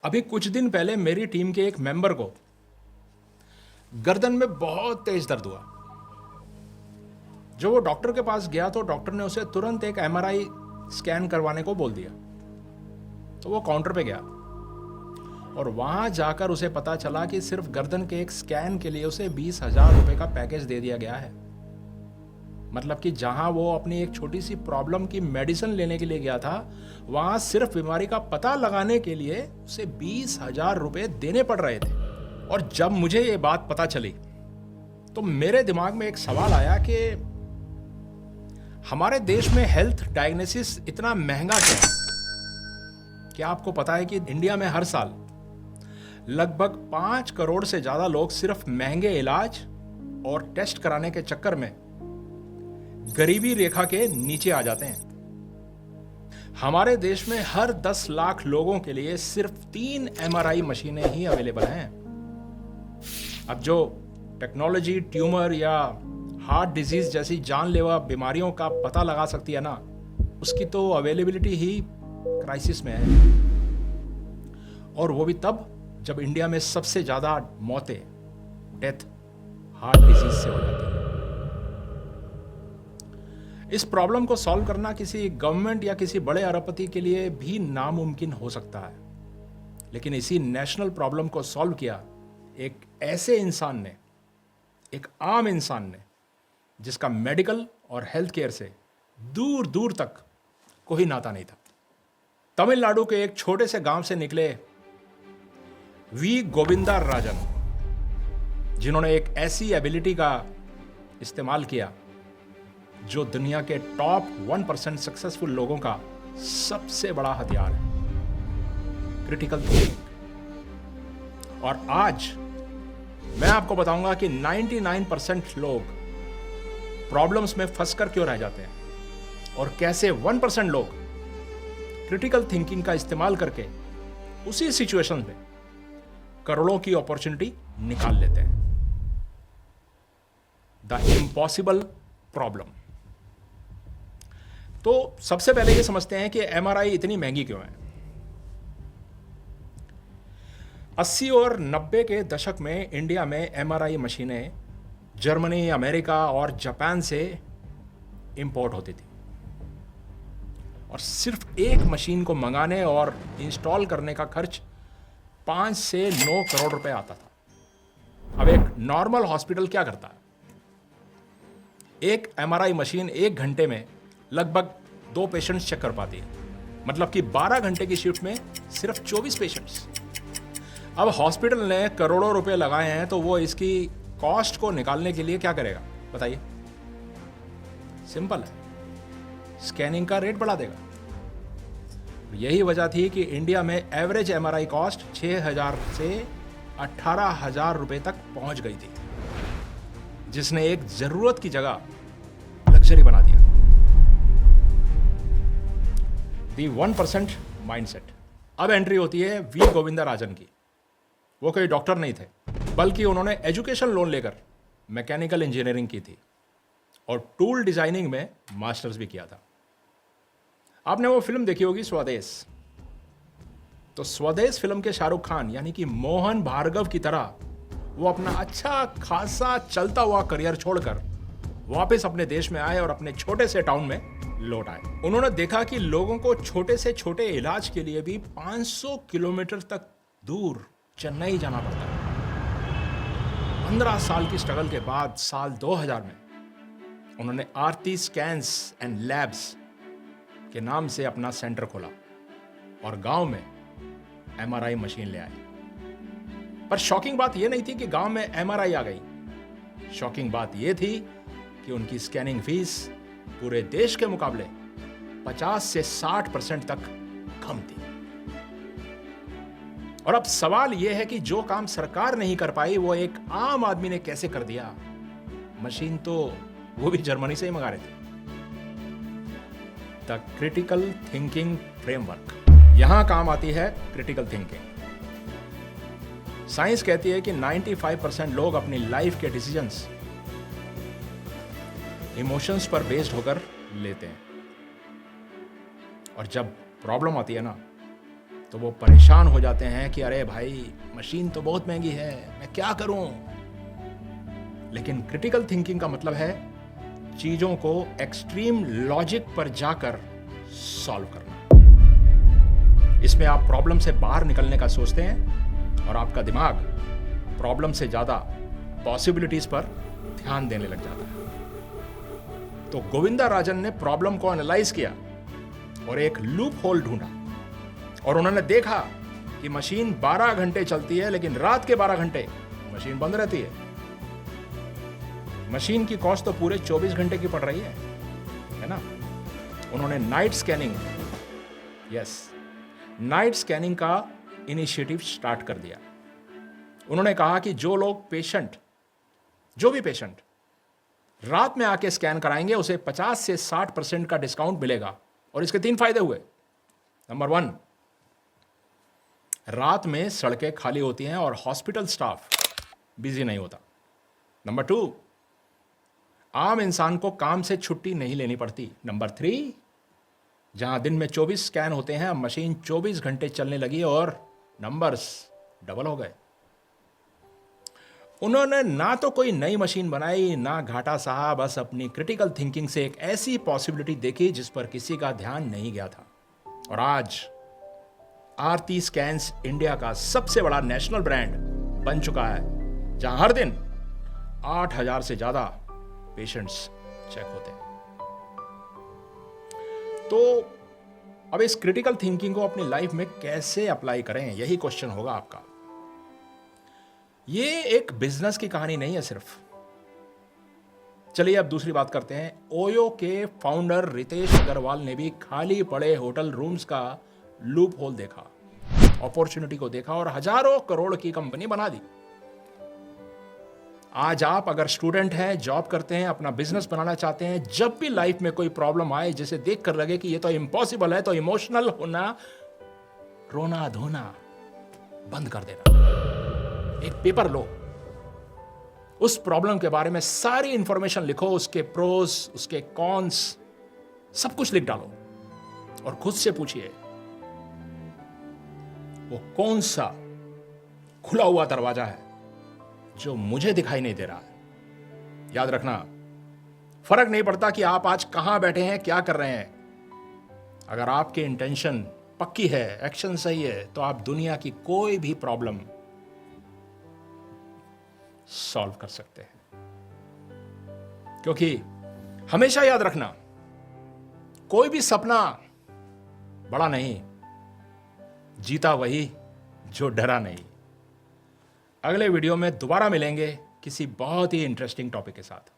अभी कुछ दिन पहले मेरी टीम के एक मेंबर को गर्दन में बहुत तेज दर्द हुआ। जब वो डॉक्टर के पास गया तो डॉक्टर ने उसे तुरंत एक एमआरआई स्कैन करवाने को बोल दिया। तो वो काउंटर पे गया और वहां जाकर उसे पता चला कि सिर्फ गर्दन के एक स्कैन के लिए उसे 20,000 रुपए का पैकेज दे दिया गया है। मतलब कि जहां वो अपनी एक छोटी सी प्रॉब्लम की मेडिसिन लेने के लिए गया था, वहां सिर्फ बीमारी का पता लगाने के लिए उसे 20,000 रुपए देने पड़ रहे थे। और जब मुझे ये बात पता चली तो मेरे दिमाग में एक सवाल आया कि हमारे देश में हेल्थ डायग्नोसिस इतना महंगा क्यों है? क्या आपको पता है कि इंडिया में हर साल लगभग 5 करोड़ से ज्यादा लोग सिर्फ महंगे इलाज और टेस्ट कराने के चक्कर में गरीबी रेखा के नीचे आ जाते हैं। हमारे देश में हर 10 लाख लोगों के लिए सिर्फ 3 एमआरआई मशीनें ही अवेलेबल हैं। अब जो टेक्नोलॉजी ट्यूमर या हार्ट डिजीज जैसी जानलेवा बीमारियों का पता लगा सकती है ना, उसकी तो अवेलेबिलिटी ही क्राइसिस में है। और वो भी तब जब इंडिया में सबसे ज्यादा मौतें, डेथ हार्ट डिजीज से हो जाती है। इस प्रॉब्लम को सॉल्व करना किसी गवर्नमेंट या किसी बड़े अरबपति के लिए भी नामुमकिन हो सकता है, लेकिन इसी नेशनल प्रॉब्लम को सॉल्व किया एक ऐसे इंसान ने, एक आम इंसान ने, जिसका मेडिकल और हेल्थ केयर से दूर दूर तक कोई नाता नहीं था। तमिलनाडु के एक छोटे से गांव से निकले वी गोविंदा राजन, जिन्होंने एक ऐसी एबिलिटी का इस्तेमाल किया जो दुनिया के टॉप 1% सक्सेसफुल लोगों का सबसे बड़ा हथियार है, क्रिटिकल थिंकिंग। और आज मैं आपको बताऊंगा कि 99% लोग प्रॉब्लम्स में फंसकर क्यों रह जाते हैं और कैसे 1% लोग क्रिटिकल थिंकिंग का इस्तेमाल करके उसी सिचुएशन में करोड़ों की अपॉर्चुनिटी निकाल लेते हैं। The impossible problem. तो सबसे पहले ये समझते हैं कि एमआरआई इतनी महंगी क्यों है। 80 और 90 के दशक में इंडिया में एमआरआई मशीनें जर्मनी, अमेरिका और जापान से इंपोर्ट होती थी और सिर्फ एक मशीन को मंगाने और इंस्टॉल करने का खर्च 5 से 9 करोड़ रुपए आता था। अब एक नॉर्मल हॉस्पिटल क्या करता है? एक एमआरआई मशीन 1 घंटे में लगभग 2 पेशेंट्स चेक कर पाती है। मतलब कि 12 घंटे की शिफ्ट में सिर्फ 24 पेशेंट्स। अब हॉस्पिटल ने करोड़ों रुपए लगाए हैं तो वो इसकी कॉस्ट को निकालने के लिए क्या करेगा बताइए? सिंपल है, स्कैनिंग का रेट बढ़ा देगा। यही वजह थी कि इंडिया में एवरेज एमआरआई कॉस्ट 6,000 से 18,000 रुपए तक पहुंच गई थी, जिसने एक जरूरत की जगह लग्जरी बना दिया। दी 1% माइंडसेट। अब एंट्री होती है वी गोविंदा राजन की। वो कोई डॉक्टर नहीं थे, बल्कि उन्होंने एजुकेशन लोन लेकर मैकेनिकल इंजीनियरिंग की थी और टूल डिजाइनिंग में मास्टर्स भी किया था। आपने वो फिल्म देखी होगी स्वदेश। तो स्वदेश फिल्म के शाहरुख खान यानी कि मोहन भार्गव की तरह वो अपना अच्छा खासा चलता हुआ करियर छोड़कर वापस अपने देश में आए और अपने छोटे से टाउन में लौट आए। उन्होंने देखा कि लोगों को छोटे से छोटे इलाज के लिए भी 500 किलोमीटर तक दूर चेन्नई जाना पड़ता है। 15 साल की स्ट्रगल के बाद साल 2000 में उन्होंने आरती स्कैन्स एंड लैब्स के नाम से अपना सेंटर खोला और गांव में एमआरआई मशीन ले आए। पर शॉकिंग बात यह नहीं थी कि गांव में एमआरआई आ गई। शॉकिंग बात यह थी कि उनकी स्कैनिंग फीस पूरे देश के मुकाबले 50 से 60% तक कम थी। और अब सवाल यह है कि जो काम सरकार नहीं कर पाई वो एक आम आदमी ने कैसे कर दिया। मशीन तो वो भी जर्मनी से ही मंगा रहे थे। The critical thinking framework. यहां काम आती है क्रिटिकल थिंकिंग। साइंस कहती है कि 95% लोग अपनी लाइफ के डिसीजंस इमोशंस पर बेस्ड होकर लेते हैं। और जब प्रॉब्लम आती है ना, तो वो परेशान हो जाते हैं कि अरे भाई मशीन तो बहुत महंगी है, मैं क्या करूं। लेकिन क्रिटिकल थिंकिंग का मतलब है चीजों को एक्सट्रीम लॉजिक पर जाकर सॉल्व करना। इसमें आप प्रॉब्लम से बाहर निकलने का सोचते हैं और आपका दिमाग प्रॉब्लम से ज्यादा पॉसिबिलिटीज पर ध्यान देने लग जाता है। तो गोविंदा राजन ने प्रॉब्लम को एनालाइज किया और एक लूप होल ढूंढा और उन्होंने देखा कि मशीन 12 घंटे चलती है लेकिन रात के 12 घंटे मशीन बंद रहती है। मशीन की कॉस्ट तो पूरे 24 घंटे की पड़ रही है ना। उन्होंने नाइट स्कैनिंग का इनिशिएटिव स्टार्ट कर दिया। उन्होंने कहा कि जो भी पेशेंट रात में आके स्कैन कराएंगे उसे 50 से 60% का डिस्काउंट मिलेगा। और इसके 3 फायदे हुए। नंबर 1, रात में सड़कें खाली होती हैं और हॉस्पिटल स्टाफ बिजी नहीं होता। नंबर 2, आम इंसान को काम से छुट्टी नहीं लेनी पड़ती। नंबर 3, जहां दिन में 24 स्कैन होते हैं अब मशीन 24 घंटे चलने लगी और नंबर्स डबल हो गए। उन्होंने ना तो कोई नई मशीन बनाई ना घाटा सहा, बस अपनी क्रिटिकल थिंकिंग से एक ऐसी पॉसिबिलिटी देखी जिस पर किसी का ध्यान नहीं गया था। और आज आरती स्कैन्स इंडिया का सबसे बड़ा नेशनल ब्रांड बन चुका है, जहां हर दिन 8,000 से ज्यादा पेशेंट्स चेक होते हैं। तो अब इस क्रिटिकल थिंकिंग को अपनी लाइफ में कैसे अप्लाई करें, यही क्वेश्चन होगा आपका। ये एक बिजनेस की कहानी नहीं है सिर्फ। चलिए अब दूसरी बात करते हैं। ओयो के फाउंडर रितेश अग्रवाल ने भी खाली पड़े होटल रूम्स का लूप होल देखा, अपॉर्चुनिटी को देखा और हजारों करोड़ की कंपनी बना दी। आज आप अगर स्टूडेंट हैं, जॉब करते हैं, अपना बिजनेस बनाना चाहते हैं, जब भी लाइफ में कोई प्रॉब्लम आए जिसे देखकर लगे कि ये तो इम्पॉसिबल है, तो इमोशनल होना, रोना धोना बंद कर देना। एक पेपर लो, उस प्रॉब्लम के बारे में सारी इंफॉर्मेशन लिखो, उसके प्रोस, उसके कॉन्स, सब कुछ लिख डालो और खुद से पूछिए वो कौन सा खुला हुआ दरवाजा है जो मुझे दिखाई नहीं दे रहा है। याद रखना, फर्क नहीं पड़ता कि आप आज कहां बैठे हैं, क्या कर रहे हैं। अगर आपकी इंटेंशन पक्की है, एक्शन सही है, तो आप दुनिया की कोई भी प्रॉब्लम सॉल्व कर सकते हैं। क्योंकि हमेशा याद रखना, कोई भी सपना बड़ा नहीं, जीता वही जो डरा नहीं। अगले वीडियो में दोबारा मिलेंगे किसी बहुत ही इंटरेस्टिंग टॉपिक के साथ।